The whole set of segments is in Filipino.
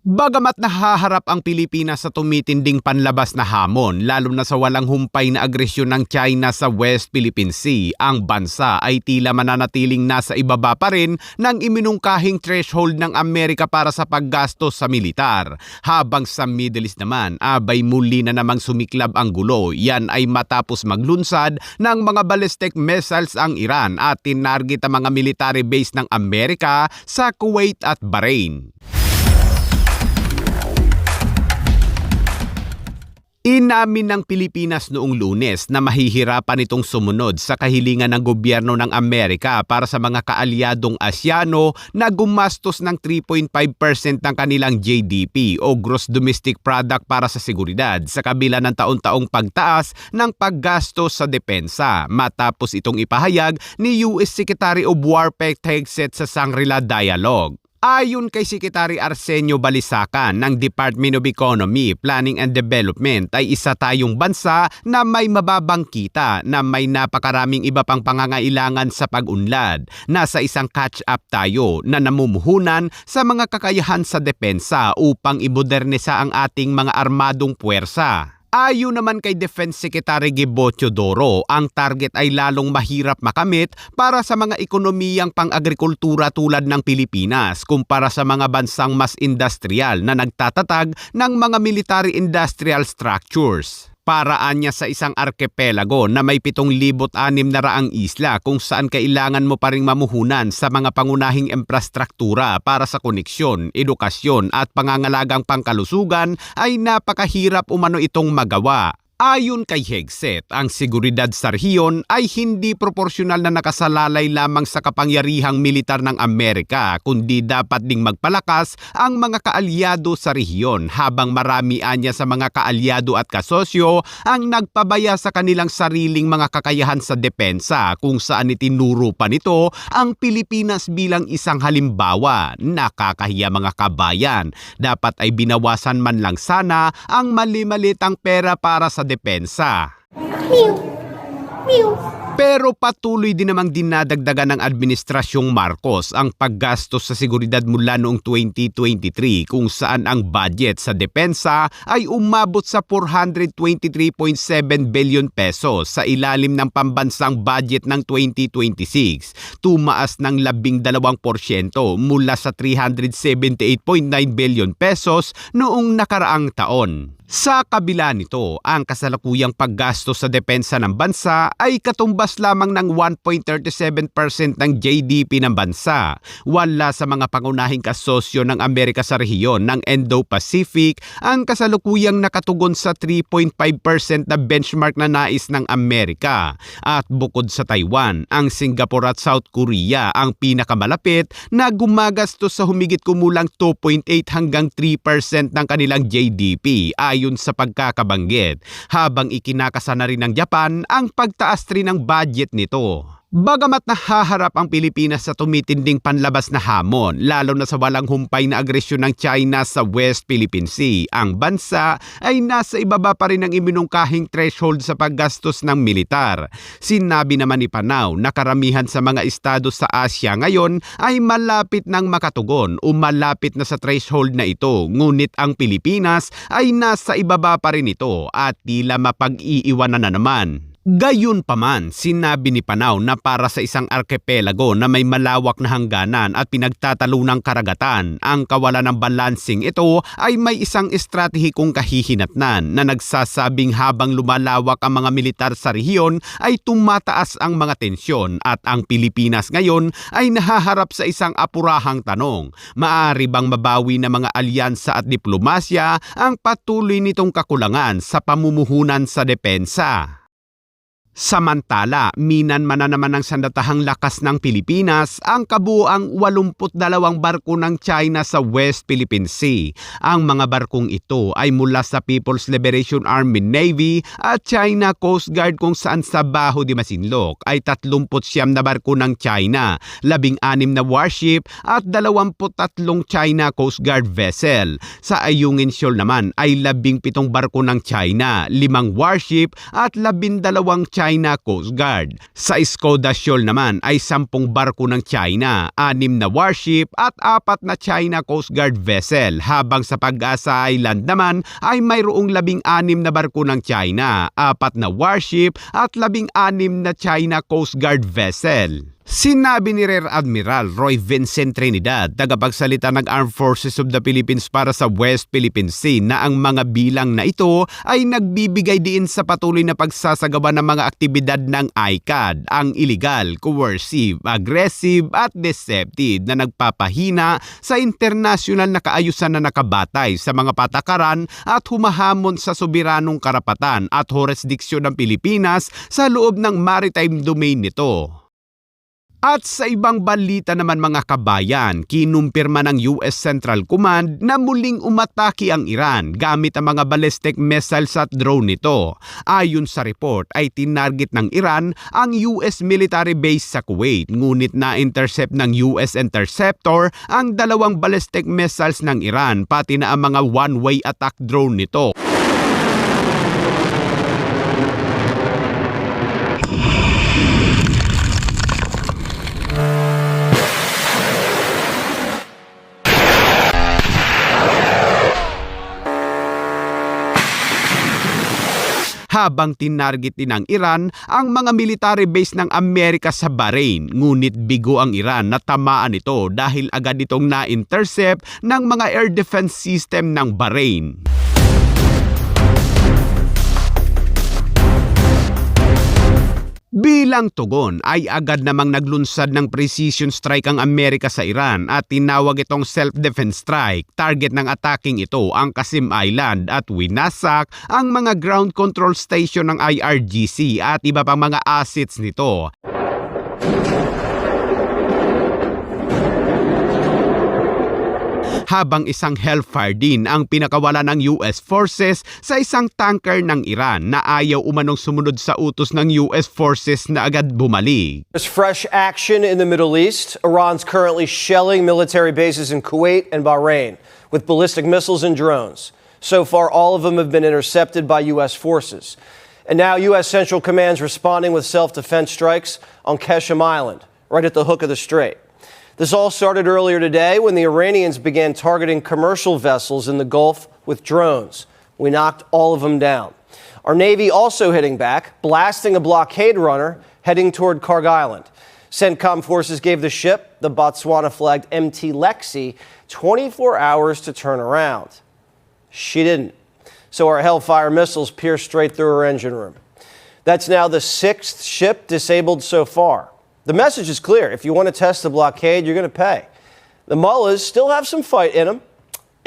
Bagamat nahaharap ang Pilipinas sa tumitinding panlabas na hamon, lalo na sa walang humpay na agresyon ng China sa West Philippine Sea, ang bansa ay tila mananatiling nasa ibaba pa rin ng iminungkahing threshold ng Amerika para sa paggastos sa militar. Habang sa Middle East naman, abay muli na namang sumiklab ang gulo. Yan ay matapos maglunsad ng mga ballistic missiles ang Iran at tinarget ang mga military base ng Amerika sa Kuwait at Bahrain. Inamin ng Pilipinas noong Lunes na mahihirapan itong sumunod sa kahilingan ng gobyerno ng Amerika para sa mga kaalyadong Asyano na gumastos ng 3.5% ng kanilang GDP o Gross Domestic Product para sa seguridad sa kabila ng taon-taong pagtaas ng paggastos sa depensa matapos itong ipahayag ni US Secretary of War Pete Hegseth sa Shangri-La Dialogue. Ayon kay Secretary Arsenio Balisacan ng Department of Economy, Planning and Development ay isa tayong bansa na may mababang kita na may napakaraming iba pang pangangailangan sa pag-unlad. Nasa isang catch-up tayo na namumuhunan sa mga kakayahan sa depensa upang imodernisa ang ating mga armadong puwersa. Ayon naman kay Defense Secretary Gibo Teodoro, ang target ay lalong mahirap makamit para sa mga ekonomiyang pang-agrikultura tulad ng Pilipinas kumpara sa mga bansang mas industrial na nagtatatag ng mga military-industrial structures. Paraan niya sa isang arkipelago na may 7,600 isla kung saan kailangan mo pa ring mamuhunan sa mga pangunahing infrastruktura para sa koneksyon, edukasyon at pangangalagang pangkalusugan ay napakahirap umano itong magawa. Ayon kay Hegseth, ang seguridad sa rehiyon ay hindi proporsyonal na nakasalalay lamang sa kapangyarihang militar ng Amerika kundi dapat ding magpalakas ang mga kaalyado sa rehiyon habang marami anya sa mga kaalyado at kasosyo ang nagpabaya sa kanilang sariling mga kakayahan sa depensa kung saan itinuro pa nito ang Pilipinas bilang isang halimbawa. Nakakahiya mga kabayan, dapat ay binawasan man lang sana ang mali-malitang pera para sa depensa. Pero patuloy din namang dinadagdagan ng Administrasyong Marcos ang paggastos sa seguridad mula noong 2023 kung saan ang budget sa depensa ay umabot sa 423.7 billion pesos sa ilalim ng pambansang budget ng 2026. Tumaas ng 12% mula sa 378.9 billion pesos noong nakaraang taon. Sa kabila nito, ang kasalukuyang paggastos sa depensa ng bansa ay katumbas lamang ng 1.37% ng GDP ng bansa. Wala sa mga pangunahing kasosyo ng Amerika sa rehiyon ng Indo-Pacific ang kasalukuyang nakatugon sa 3.5% na benchmark na nais ng Amerika. At bukod sa Taiwan, ang Singapore at South Korea ang pinakamalapit na gumagastos sa humigit kumulang 2.8 hanggang 3% ng kanilang GDP ayon sa pagkakabanggit, habang ikinakasa na rin ng Japan ang pagtaas rin ng budget nito. Bagamat nahaharap ang Pilipinas sa tumitinding panlabas na hamon, lalo na sa walang humpay na agresyon ng China sa West Philippine Sea, ang bansa ay nasa ibaba pa rin ng iminungkahing threshold sa paggastos ng militar. Sinabi naman ni Panao na karamihan sa mga estado sa Asia ngayon ay malapit ng makatugon o malapit na sa threshold na ito, ngunit ang Pilipinas ay nasa ibaba pa rin ito at tila mapag-iiwanan na naman. Gayunpaman, sinabi ni Panao na para sa isang arkipelago na may malawak na hangganan at pinagtatalunang karagatan, ang kawalan ng balansing ito ay may isang estratehikong kahihinatnan na nagsasabing habang lumalawak ang mga militar sa rehiyon ay tumataas ang mga tensyon at ang Pilipinas ngayon ay nahaharap sa isang apurahang tanong. Maaari bang mabawi ng mga alyansa at diplomasya ang patuloy nitong kakulangan sa pamumuhunan sa depensa? Samantala, minanman na naman ng sandatahang lakas ng Pilipinas ang kabuuang 82 barko ng China sa West Philippine Sea. Ang mga barkong ito ay mula sa People's Liberation Army Navy at China Coast Guard kung saan sa Baho de Masinloc ay 39 na barko ng China, 16 na warship at 23 China Coast Guard vessel. Sa Ayungin Shoal naman ay 17 barko ng China, 5 warship at 12 China China Coast Guard. Sa Skoda Shoal naman ay 10 barko ng China, 6 na warship at 4 na China Coast Guard vessel, habang sa Pag-asa Island naman ay mayroong 16 na barko ng China, 4 na warship at 16 na China Coast Guard vessel. Sinabi ni Rear Admiral Roy Vincent Trinidad, tagapagsalita ng Armed Forces of the Philippines para sa West Philippine Sea, na ang mga bilang na ito ay nagbibigay diin sa patuloy na pagsasagawa ng mga aktibidad ng ICAD, ang illegal, coercive, aggressive at deceptive na nagpapahina sa internasyonal na kaayusan na nakabatay sa mga patakaran at humahamon sa soberanong karapatan at jurisdiksyon ng Pilipinas sa loob ng maritime domain nito. At sa ibang balita naman mga kabayan, kinumpirma ng US Central Command na muling umatake ang Iran gamit ang mga ballistic missiles at drone nito. Ayon sa report ay tinarget ng Iran ang US military base sa Kuwait, ngunit na-intercept ng US Interceptor ang 2 ballistic missiles ng Iran pati na ang mga one-way attack drone nito. Habang tinarget din ng Iran ang mga military base ng Amerika sa Bahrain, ngunit bigo ang Iran na tamaan ito dahil agad itong na-intercept ng mga air defense system ng Bahrain. Bilang tugon ay agad namang naglunsad ng precision strike ang Amerika sa Iran at tinawag itong self-defense strike. Target ng attacking ito ang Qasim Island at winasak ang mga ground control station ng IRGC at iba pang mga assets nito. Habang isang Hellfire din ang pinakawala ng US forces sa isang tanker ng Iran na ayaw umanong sumunod sa utos ng US forces na agad bumalik. There's fresh action in the Middle East. Iran's currently shelling military bases in Kuwait and Bahrain with ballistic missiles and drones. So far, all of them have been intercepted by US forces. And now US Central Command's responding with self-defense strikes on Qeshm Island, right at the hook of the strait. This all started earlier today when the Iranians began targeting commercial vessels in the Gulf with drones. We knocked all of them down. Our Navy also hitting back, blasting a blockade runner heading toward Karg Island. CENTCOM forces gave the ship, the Botswana-flagged MT Lexi, 24 hours to turn around. She didn't. So our Hellfire missiles pierced straight through her engine room. That's now the 6th ship disabled so far. The message is clear. If you want to test the blockade, you're going to pay. The mullahs still have some fight in them,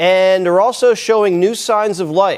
and they're also showing new signs of life.